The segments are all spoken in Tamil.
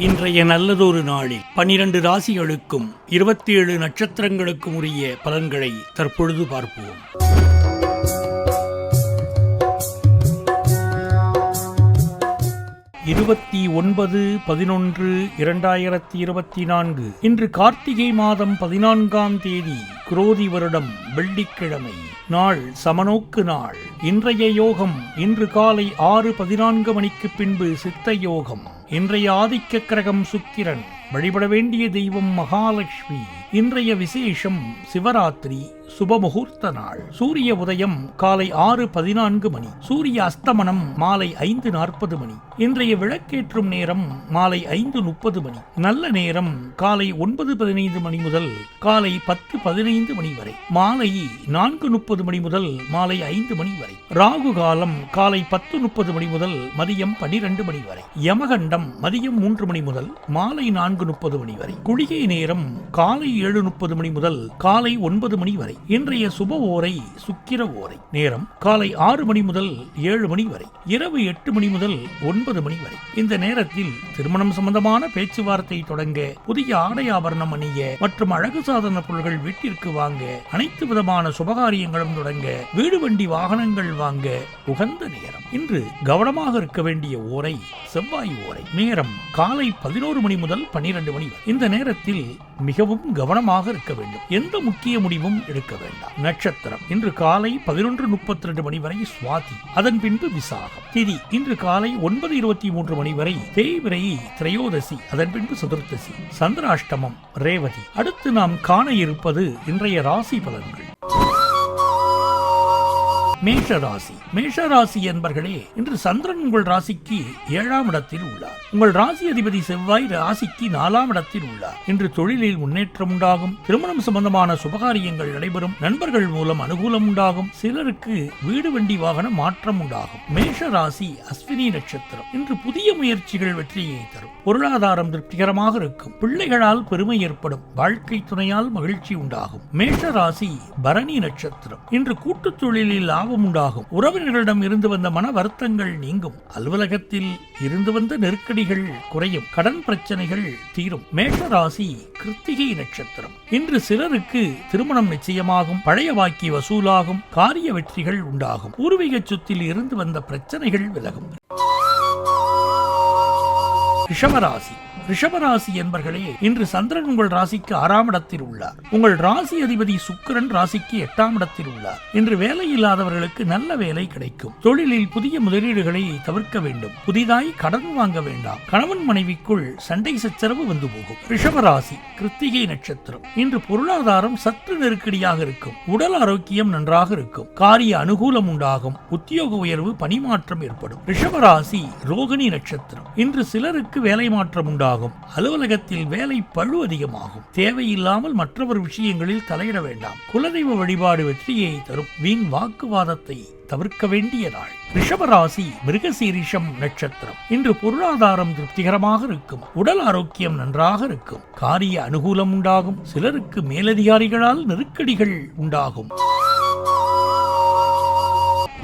இன்றைய நல்லதொரு நாளில் 12 ராசிகளுக்கும் 27 நட்சத்திரங்களுக்கும் உரிய பலன்களை தற்பொழுது பார்ப்போம். 29/11/2024 இன்று கார்த்திகை மாதம் 14ஆம் தேதி, குரோதி வருடம், வெள்ளிக்கிழமை. நாள் சமநோக்கு நாள். இன்றைய யோகம் இன்று காலை 6:14 மணிக்கு பின்பு சித்த யோகம். இன்றைய ஆதிக்க கிரகம் சுக்கிரன். வழிபட வேண்டிய தெய்வம் மகாலட்சுமி. இன்றைய விசேஷம் சிவராத்திரி, சுபமுகூர்த்த நாள். சூரிய உதயம் காலை 6:14 மணி. சூரிய அஸ்தமனம் மாலை 5:40 மணி. இன்றைய விளக்கேற்றும் நேரம் மாலை 5:30 மணி. நல்ல நேரம் காலை 9:15 மணி முதல் காலை 10:15 மணி வரை. மாலை 4:30 மணி முதல் மாலை 5 மணி வரை. ராகு காலம் காலை 10:30 மணி முதல் மதியம் 12 மணி வரை. யமகண்டம் மதியம் 3 மணி முதல் மாலை 4:30 மணி வரை. குளிகை நேரம் காலை 7:30 மணி முதல் காலை 9 மணி வரை. இன்றைய சுப ஓரை சுக்கிர ஓரை. நேரம் காலை 6 மணி முதல் 7 மணி வரை. இரவு 8 மணி முதல் 9 மணி வரை. இந்த நேரத்தில் திருமணம் சம்பந்தமான பேச்சுவார்த்தை தொடங்க, புதிய ஆடை ஆபரணம் அணிய மற்றும் அழகு சாதன பொருட்கள் வீட்டிற்கு வாங்க, அனைத்து விதமான சுபகாரியங்களும் தொடங்க, வீடு வண்டி வாகனங்கள் வாங்க உகந்த நேரம். இன்று கவனமாக இருக்க வேண்டிய ஓரை செவ்வாய் ஓரை. நேரம் காலை 11 மணி முதல் 12 மணி வரை. இந்த நேரத்தில் மிகவும் கவனமாக இருக்க வேண்டும். எந்த முக்கிய முடிவும் எடுக்க வேண்டாம். நட்சத்திரம் இன்று காலை 11:32 மணி வரை சுவாதி, அதன் பின்பு விசாகம். திதி இன்று காலை 9:23 மணி வரை தேய்பிரை, திரையோதசி, அதன் பின்பு சதுர்த்தசி. சந்திராஷ்டமம் ரேவதி. அடுத்து நாம் காண இருப்பது இன்றைய ராசி பலன்கள். மேஷராசி. மேஷராசி என்பர்களே, இன்று சந்திரன் உங்கள் ராசிக்கு 7ஆம் இடத்தில் உள்ளார். உங்கள் ராசி அதிபதி செவ்வாய் ராசிக்கு 4ஆம் இடத்தில் உள்ளார். இன்று தொழிலில் முன்னேற்றம் உண்டாகும். திருமணம் சம்பந்தமான சுபகாரியங்கள் நடைபெறும். நண்பர்கள் மூலம் அனுகூலம் உண்டாகும். சிலருக்கு வீடு வண்டி வாகன மாற்றம் உண்டாகும். மேஷராசி அஸ்வினி நட்சத்திரம். இன்று புதிய முயற்சிகள் வெற்றியை தரும். பொருளாதாரம் திருப்திகரமாக இருக்கும். பிள்ளைகளால் பெருமை ஏற்படும். வாழ்க்கை துணையால் மகிழ்ச்சி உண்டாகும். மேஷராசி பரணி நட்சத்திரம். இன்று கூட்டுத் தொழிலில் லாபம் உண்டாகும். உறவினர்களிடம் இருந்து வந்த மன வருத்தங்கள் நீங்கும். அலுவலகத்தில் இருந்து வந்த நெருக்கடிகள் குறையும். கடன் பிரச்சனைகள் தீரும். மேஷராசி கிருத்திகை நட்சத்திரம். இன்று சிலருக்கு திருமணம் நிச்சயமாகும். பழைய பாக்கி வசூலாகும். காரிய வெற்றிகள் உண்டாகும். பூர்வீக சொத்தில் இருந்து வந்த பிரச்சனைகள் விலகும். ரிஷபராசி. ரிஷபராசி என்பர்களே, இன்று சந்திரன் உங்கள் ராசிக்கு 6ஆம் இடத்தில் உள்ளார். உங்கள் ராசி அதிபதி சுக்கிரன் ராசிக்கு 8ஆம் இடத்தில் உள்ளார். இன்று வேலை இல்லாதவர்களுக்கு நல்ல வேலை கிடைக்கும். தொழிலில் புதிய முதலீடுகளை தவிர்க்க வேண்டும். புதிதாய் கடன் வாங்க வேண்டாம். கணவன் மனைவிக்குள் சண்டை சச்சரவு வந்து போகும். ரிஷபராசி கிருத்திகை நட்சத்திரம். இன்று பொருளாதாரம் சற்று நெருக்கடியாக இருக்கும். உடல் ஆரோக்கியம் நன்றாக இருக்கும். காரிய அனுகூலம் உண்டாகும். உத்தியோக உயர்வு, பணிமாற்றம் ஏற்படும். ரிஷபராசி ரோகிணி நட்சத்திரம். இன்று சிலருக்கு வேலை மாற்றம் உண்டாகும். அலுவலகத்தில் வேலை பளு அதிகமாகும். தேவையில்லாமல் மற்றவர் விஷயங்களில் தலையிட வேண்டாம். குலதெய்வ வழிபாடு வெற்றியை தரும். வீண் வாக்குவாதத்தை தவிர்க்க வேண்டிய நாள். ரிஷபராசி மிருகசீரிஷம் நட்சத்திரம். இன்று பொருளாதாரம் திருப்திகரமாக இருக்கும். உடல் ஆரோக்கியம் நன்றாக இருக்கும். காரிய அனுகூலம் உண்டாகும். சிலருக்கு மேலதிகாரிகளால் நெருக்கடிகள் உண்டாகும்.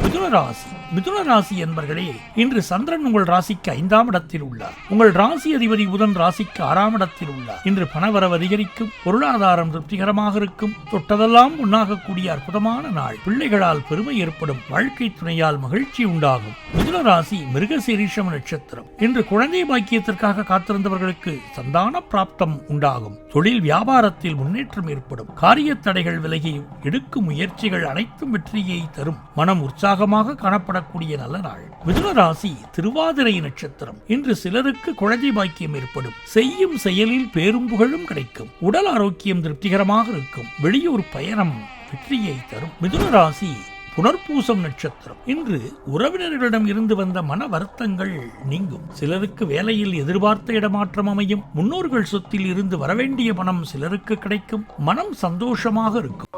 மிதுனராசி. மிதுனராசி என்பர்களே, இன்று சந்திரன் உங்கள் ராசிக்கு 5ஆம் இடத்தில் உள்ளார். உங்கள் ராசி அதிபதி புதன் ராசிக்கு 6ஆம் இடத்தில் உள்ளார். இன்று பணவரவு அதிகரிக்கும். பொருளாதாரம் திருப்திகரமாக இருக்கும். தொட்டதெல்லாம் உண்ணாகக்கூடிய அற்புதமான நாள். பிள்ளைகளால் பெருமை ஏற்படும். வாழ்க்கை துணையால் மகிழ்ச்சி உண்டாகும். மிதுனராசி மிருகசீரிஷம் நட்சத்திரம். இன்று குழந்தை பாக்கியத்திற்காக காத்திருந்தவர்களுக்கு சந்தான பிராப்தம் உண்டாகும். தொழில் வியாபாரத்தில் முன்னேற்றம் ஏற்படும். காரிய தடைகள் விலகி எடுக்கும் முயற்சிகள் அனைத்தும் வெற்றியை தரும். மனம் உற்சாகமாக காணப்படக்கூடிய நல்ல நாள். மிதுனராசி திருவாதிரை நட்சத்திரம். இன்று சிலருக்கு குழந்தை பாக்கியம் ஏற்படும். செய்யும் செயலில் பேரும் புகழும் கிடைக்கும். உடல் ஆரோக்கியம் திருப்திகரமாக இருக்கும். வெளியூர் பயணம் வெற்றியை தரும். மிதுனராசி புனர்பூசம் நட்சத்திரம். இன்று உறவினர்களிடம் இருந்து வந்த மன வருத்தங்கள் நீங்கும். சிலருக்கு வேலையில் எதிர்பார்த்த இடமாற்றம் அமையும். முன்னோர்கள் சொத்தில் இருந்து வரவேண்டிய பணம் சிலருக்கு கிடைக்கும். மனம் சந்தோஷமாக இருக்கும்.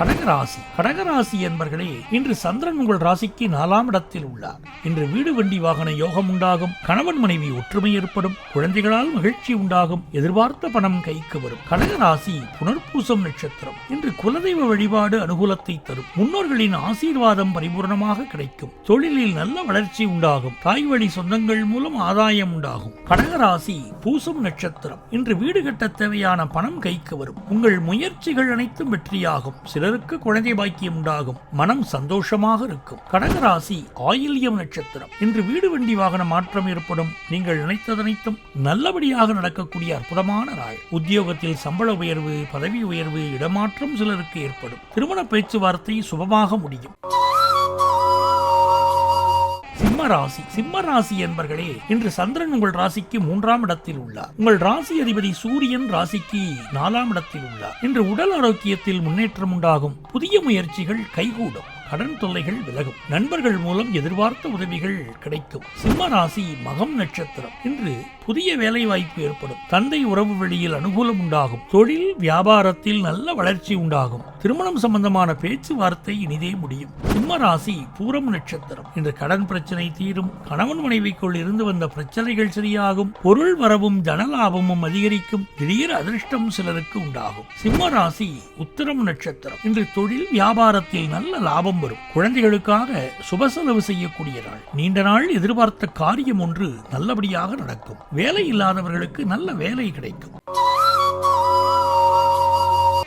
கடகராசி. கடகராசி என்பர்களே, இன்று சந்திரன் உங்கள் ராசிக்கு 4ஆம் இடத்தில் உள்ளார். இன்று வீடு வண்டி வாகன யோகம் உண்டாகும். கணவன் மனைவி ஒற்றுமை ஏற்படும். குழந்தைகளால் மகிழ்ச்சி உண்டாகும். எதிர்பார்த்த பணம் கைக்கு வரும். கடகராசி புனர்பூசம் நட்சத்திரம். இன்று குலதெய்வ வழிபாடு அனுகூலத்தை தரும். முன்னோர்களின் ஆசீர்வாதம் பரிபூர்ணமாக கிடைக்கும். தொழிலில் நல்ல வளர்ச்சி உண்டாகும். தாய் வழி சொந்தங்கள் மூலம் ஆதாயம் உண்டாகும். கடகராசி பூசம் நட்சத்திரம். இன்று வீடு கட்ட தேவையான பணம் கைக்கு வரும். உங்கள் முயற்சிகள் அனைத்தும் வெற்றியாகும். சிலருக்கு குழந்தை பாக்கியம் உண்டாகும். மனம் சந்தோஷமாக இருக்கும். கடகராசி ஆயில்யம் நட்சத்திரம். இன்று வீடு வண்டி வாகன மாற்றம் ஏற்படும். நீங்கள் நினைத்ததனைத்தும் நல்லபடியாக நடக்கக்கூடிய அற்புதமான நாள். உத்தியோகத்தில் சம்பள உயர்வு, பதவி உயர்வு, இடமாற்றம் சிலருக்கு ஏற்படும். திருமண பேச்சுவார்த்தை சுபமாக முடியும். சிம்மராசி. சிம்மராசி என்பர்களே, இன்று சந்திரன் உங்கள் ராசிக்கு 3ஆம் இடத்தில் உள்ளார். உங்கள் ராசி அதிபதி சூரியன் ராசிக்கு 4ஆம் இடத்தில் உள்ளார். இன்று உடல் ஆரோக்கியத்தில் முன்னேற்றம் உண்டாகும். புதிய முயற்சிகள் கைகூடும். கடன் தொல்லைகள் விலகும். நண்பர்கள் மூலம் எதிர்பார்த்த உதவிகள் கிடைக்கும். சிம்மராசி மகம் நட்சத்திரம். இன்று புதிய வேலை வாய்ப்பு ஏற்படும். தந்தை உறவு வெளியில் அனுகூலம் உண்டாகும். தொழில் வியாபாரத்தில் நல்ல வளர்ச்சி உண்டாகும். திருமணம் சம்பந்தமான பேச்சுவார்த்தை இனிதே முடியும். சிம்மராசி பூரம் நட்சத்திரம். இன்று கடன் பிரச்சனை தீரும். கணவன் மனைவிக்குள் இருந்து வந்த பிரச்சனைகள் சரியாகும். பொருள் வரவும் தனலாபமும் அதிகரிக்கும். திடீர் அதிர்ஷ்டம் சிலருக்கு உண்டாகும். சிம்மராசி உத்திரம் நட்சத்திரம். இன்று தொழில் வியாபாரத்தில் நல்ல லாபம் வரும். குழந்தைகளுக்காக சுப செலவு செய்யக்கூடிய நாள். நீண்ட நாள் எதிர்பார்த்த காரியம் ஒன்று நல்லபடியாக நடக்கும். வேலை இல்லாதவர்களுக்கு நல்ல வேலை கிடைக்கும்.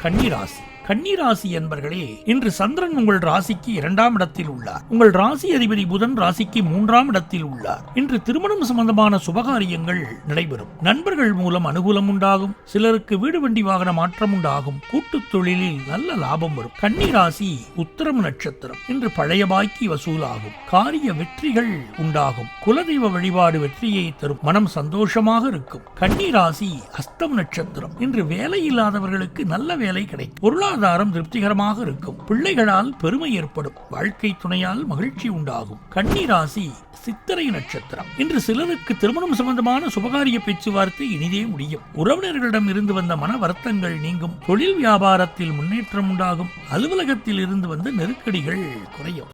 கன்னிராசி. கன்னிராசி என்பர்களே, இன்று சந்திரன் உங்கள் ராசிக்கு 2ஆம் இடத்தில் உள்ளார். உங்கள் ராசி அதிபதி புதன் ராசிக்கு 3ஆம் இடத்தில் உள்ளார். இன்று திருமணம் சம்பந்தமான சுபகாரியங்கள் நடைபெறும். நண்பர்கள் மூலம் அனுகூலம் உண்டாகும். சிலருக்கு வீடு வண்டி வாகன மாற்றம் உண்டாகும். கூட்டுத் தொழிலில் நல்ல லாபம் வரும். கன்னிராசி உத்திரம் நட்சத்திரம். இன்று பழைய பாக்கி வசூலாகும். காரிய வெற்றிகள் உண்டாகும். குலதெய்வ வழிபாடு வெற்றியை தரும். மனம் சந்தோஷமாக இருக்கும். கன்னிராசி அஸ்தம் நட்சத்திரம். இன்று வேலை இல்லாதவர்களுக்கு நல்ல வேலை கிடைக்கும். பொருளாதாரம் திருப்திகரமாக இருக்கும். பிள்ளைகளால் பெருமை ஏற்படும். வாழ்க்கை துணையால் மகிழ்ச்சி உண்டாகும். கன்னிராசி சித்திரை நட்சத்திரம். இன்று சிலருக்கு திருமணம் சம்பந்தமான சுபகாரிய பேச்சுவார்த்தை இனிதே முடியும். உறவினர்களிடம் இருந்து வந்த மன வருத்தங்கள் நீங்கும். தொழில் வியாபாரத்தில் முன்னேற்றம் உண்டாகும். அலுவலகத்தில் இருந்து வந்த நெருக்கடிகள் குறையும்.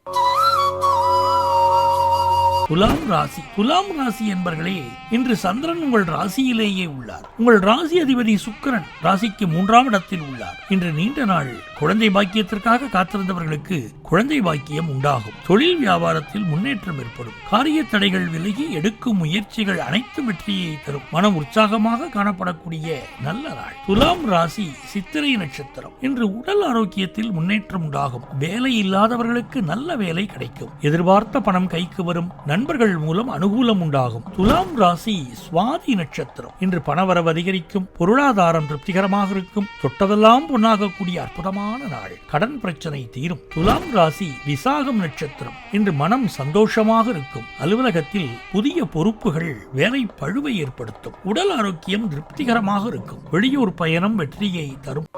துலாம் ராசி. துலாம் ராசி என்பர்களே, இன்று சந்திரன் உங்கள் ராசியிலேயே உள்ளார். உங்கள் ராசி அதிபதி சுக்கிரன் ராசிக்கு 3ஆம் இடத்தில் உள்ளார். இன்று நீண்ட நாள் குழந்தை பாக்கியத்திற்காக காத்திருந்தவர்களுக்கு குழந்தை பாக்கியம் உண்டாகும். தொழில் வியாபாரத்தில் முன்னேற்றம் ஏற்படும். காரிய தடைகள் விலகி எடுக்கும் முயற்சிகள் அனைத்தும் வெற்றியை தரும். மனம் உற்சாகமாக காணப்படக்கூடிய நல்ல நாள். துலாம் ராசி சித்திரை நட்சத்திரம். இன்று உடல் ஆரோக்கியத்தில் முன்னேற்றம் உண்டாகும். வேலை இல்லாதவர்களுக்கு நல்ல வேலை கிடைக்கும். எதிர்பார்த்த பணம் கைக்கு வரும். நண்பர்கள் மூலம் அனுகூலம் உண்டாகும். துலாம் ராசி சுவாதி நட்சத்திரம். இன்று பணவரவு அதிகரிக்கும். பொருளாதாரம் திருப்திகரமாக இருக்கும். தொட்டதெல்லாம் பொன்னாகக்கூடிய அற்புதமான நாள். கடன் பிரச்சனை தீரும். துலாம் ராசி விசாகம் நட்சத்திரம். இன்று மனம் சந்தோஷமாக இருக்கும். அலுவலகத்தில் புதிய பொறுப்புகள் வேலை பழுவை ஏற்படுத்தும். உடல் ஆரோக்கியம் திருப்திகரமாக இருக்கும். வெளியூர் பயணம் வெற்றியை தரும்.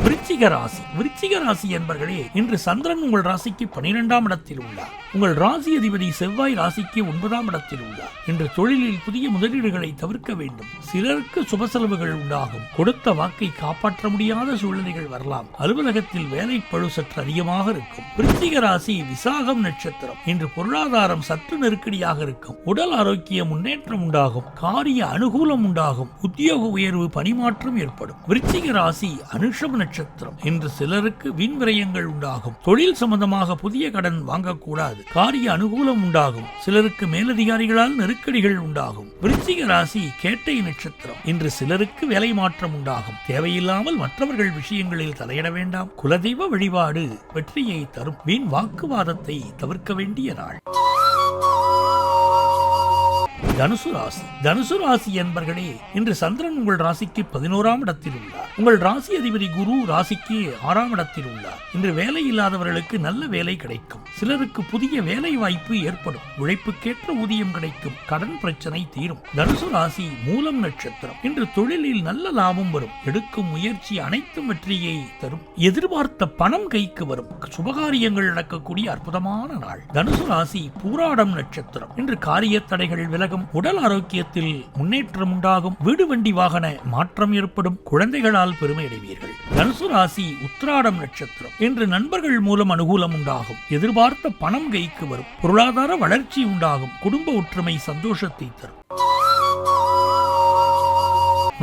விருச்சிக ராசி. விருச்சிக ராசி என்பர்களே, இன்று சந்திரன் உங்கள் ராசிக்கு 12ஆம் இடத்தில் உள்ளார். உங்கள் ராசி அதிபதி செவ்வாய் ராசிக்கு 9ஆம் இடத்தில் உள்ளார். இன்று தொழிலில் புதிய முதலீடுகளை தவிர்க்க வேண்டும். சிலருக்கு சுப செலவுகள் உண்டாகும். கொடுத்த வாக்கை காப்பாற்ற முடியாத சூழ்நிலைகள் வரலாம். அலுவலகத்தில் வேலை பழு சற்று அதிகமாக இருக்கும். விருச்சிக ராசி விசாகம் நட்சத்திரம். இன்று பொருளாதாரம் சற்று நெருக்கடியாக இருக்கும். உடல் ஆரோக்கிய முன்னேற்றம் உண்டாகும். காரிய அனுகூலம் உண்டாகும். உத்தியோக உயர்வு பணிமாற்றம் ஏற்படும். விருச்சிக ராசி அனுஷம் நட்சத்திரம். இன்று சிலருக்கு வீண் விரயங்கள் உண்டாகும். தொழில் சம்பந்தமாக புதிய கடன் வாங்கக்கூடாது. காரிய அனுகூலம் உண்டாகும். சிலருக்கு மேலதிகாரிகளால் நெருக்கடிகள் உண்டாகும். விருச்சிக ராசி கேட்டை நட்சத்திரம். இன்று சிலருக்கு வேலை மாற்றம் உண்டாகும். தேவையில்லாமல் மற்றவர்கள் விஷயங்களில் தலையிட வேண்டாம். குலதெய்வ வழிபாடு வெற்றியை தரும். வீண் வாக்குவாதத்தை தவிர்க்க வேண்டிய நாள். தனுசு ராசி. தனுசு ராசி என்பர்களே, இன்று சந்திரன் உங்கள் ராசிக்கு 11ஆம் இடத்தில் உள்ளார். உங்கள் ராசி அதிபதி குரு ராசிக்கு 6ஆம் இடத்தில் உள்ளார். இன்று வேலை இல்லாதவர்களுக்கு நல்ல வேலை கிடைக்கும். சிலருக்கு புதிய வேலை வாய்ப்பு ஏற்படும். உழைப்புக்கேற்ற ஊதியம் கிடைக்கும். கடன் பிரச்சனை தீரும். தனுசு ராசி மூலம் நட்சத்திரம். இன்று தொழிலில் நல்ல லாபம் வரும். எடுக்கும் முயற்சி அனைத்தும் வெற்றியை தரும். எதிர்பார்த்த பணம் கைக்கு வரும். சுபகாரியங்கள் நடக்கக்கூடிய அற்புதமான நாள். தனுசு ராசி பூராடம் நட்சத்திரம். இன்று காரிய தடைகள் விலகும். உடல் ஆரோக்கியத்தில் முன்னேற்றம் உண்டாகும். வீடு வண்டி வாகன மாற்றம் ஏற்படும். குழந்தைகளால் பெருமை அடைவீர்கள். தனுசு ராசி உத்திராடம் நட்சத்திரம். இன்று நண்பர்கள் மூலம் அனுகூலம் உண்டாகும். எதிர்பார்த்த பணம் கைக்கு வரும். பொருளாதார வளர்ச்சி உண்டாகும். குடும்ப ஒற்றுமை சந்தோஷத்தை தரும்.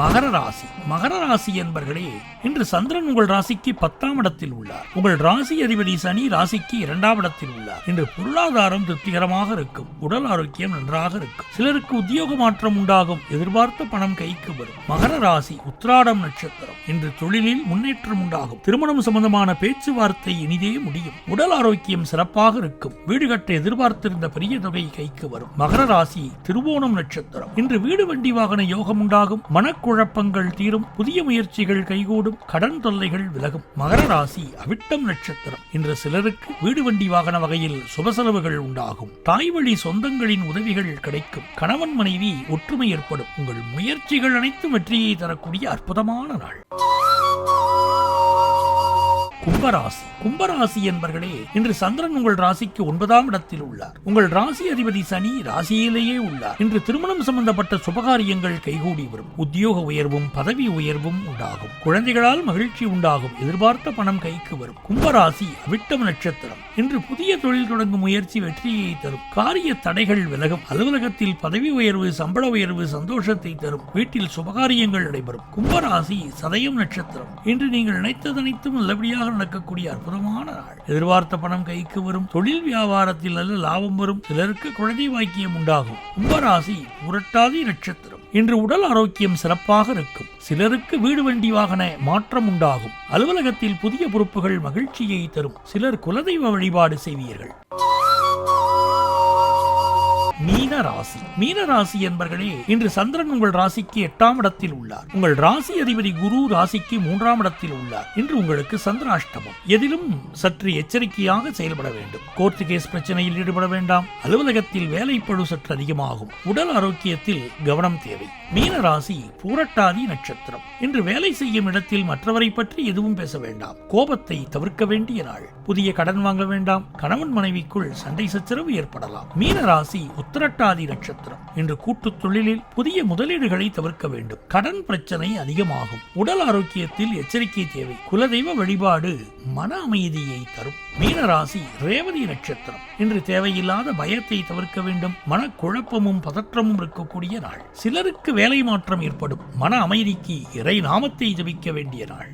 மகர ராசி. மகர ராசி என்பர்களே, இன்று சந்திரன் உங்கள் ராசிக்கு 10ஆம் இடத்தில் உள்ளார். உங்கள் ராசி அதிபதி சனி ராசிக்கு 2ஆம் இடத்தில் உள்ளார். இன்று பொருளாதாரம் திருப்திகரமாக இருக்கும். உடல் ஆரோக்கியம் நன்றாக இருக்கும். சிலருக்கு உத்தியோக மாற்றம் உண்டாகும். எதிர்பார்த்த பணம் கைக்கு வரும். மகர ராசி உத்திராடம் நட்சத்திரம். இன்று தொழிலில் முன்னேற்றம் உண்டாகும். திருமணம் சம்பந்தமான பேச்சுவார்த்தை இனிதே முடியும். உடல் ஆரோக்கியம் சிறப்பாக இருக்கும். வீடு கட்ட எதிர்பார்த்திருந்த பெரிய தொகை கைக்கு வரும். மகர ராசி திருவோணம் நட்சத்திரம். இன்று வீடு வண்டி வாகன யோகம் உண்டாகும். குழப்பங்கள் தீரும். புதிய முயற்சிகள் கைகூடும். கடன் தொல்லைகள் விலகும். மகர ராசி அவிட்டம் நட்சத்திரம். இன்று சிலருக்கு வீடு வண்டி வாகன வகையில் சுப செலவுகள் உண்டாகும். தாய் வழி சொந்தங்களின் உதவிகள் கிடைக்கும். கணவன் மனைவி ஒற்றுமை ஏற்படும். உங்கள் முயற்சிகள் அனைத்தும் வெற்றியை தரக்கூடிய அற்புதமான நாள். கும்பராசி. கும்பராசி என்பர்களே, இன்று சந்திரன் உங்கள் ராசிக்கு 9ஆம் இடத்தில் உள்ளார். உங்கள் ராசி அதிபதி சனி ராசியிலேயே உள்ளார். இன்று திருமணம் சம்பந்தப்பட்ட சுபகாரியங்கள் கைகூடி வரும். உத்தியோக உயர்வும் பதவி உயர்வும் உண்டாகும். குழந்தைகளால் மகிழ்ச்சி உண்டாகும். எதிர்பார்த்த பணம் கைக்கு வரும். கும்பராசி அவிட்டம் நட்சத்திரம். இன்று புதிய தொழில் தொடங்கும் முயற்சி வெற்றியை தரும். காரிய தடைகள் விலகும். அலுவலகத்தில் பதவி உயர்வு சம்பள உயர்வு சந்தோஷத்தை தரும். வீட்டில் சுபகாரியங்கள் நடைபெறும். கும்பராசி சதயம் நட்சத்திரம். இன்று நீங்கள் நினைத்தது அனைத்தும் நல்லபடியாக நடக்கக்கூடிய அற்புதமான நாள். எதிர்பார்த்த பணம் கைக்கு வரும். தொழில் வியாபாரத்தில் நல்ல லாபம் வரும். சிலருக்கு குழந்தை வாக்கியம் உண்டாகும். கும்பராசி புரட்டாதி நட்சத்திரம். இன்று உடல் ஆரோக்கியம் சிறப்பாக இருக்கும். சிலருக்கு வீடு வண்டி வாகன மாற்றம் உண்டாகும். அலுவலகத்தில் புதிய பொறுப்புகள் மகிழ்ச்சியை தரும். சிலர் குலதெய்வ வழிபாடு செய்வீர்கள். மீன ராசி. மீன ராசி என்பர்களே, இன்று சந்திரன் உங்கள் ராசிக்கு 8ஆம் இடத்தில் உள்ளார். உங்கள் ராசி அதிபதி குரு ராசிக்கு 3ஆம் இடத்தில் உள்ளார். இன்று உங்களுக்கு சந்திராஷ்டமம். எதிலும் சற்று எச்சரிக்கையாக செயல்பட வேண்டும். கோர்ட் கேஸ் பிரச்சனையில் ஈடுபட வேண்டாம். அலுவலகத்தில் வேலைப்பழு சற்று அதிகமாகும். உடல் ஆரோக்கியத்தில் கவனம் தேவை. மீன ராசி பூரட்டாதி நட்சத்திரம். இன்று வேலை செய்யும் இடத்தில் மற்றவரை பற்றி எதுவும் பேச வேண்டாம். கோபத்தை தவிர்க்க வேண்டிய நாள். புதிய கடன் வாங்க வேண்டாம். கணவன் மனைவிக்குள் சண்டை சச்சரவு ஏற்படலாம். மீன ராசி உத்திரட்டாதி நட்சத்திரம். இன்று கூட்டுத் தொழிலில் புதிய முதலீடுகளை தவிர்க்க வேண்டும். கடன் பிரச்சனை அதிகமாகும். உடல் ஆரோக்கியத்தில் எச்சரிக்கை தேவை. குலதெய்வ வழிபாடு மன அமைதியை தரும். மீனராசி ரேவதி நட்சத்திரம். இன்று தேவையில்லாத பயத்தை தவிர்க்க வேண்டும். மனக்குழப்பமும் பதற்றமும் இருக்கக்கூடிய நாள். சிலருக்கு வேலை மாற்றம் ஏற்படும். மன அமைதிக்கு இறை நாமத்தை ஜபிக்க வேண்டிய நாள்.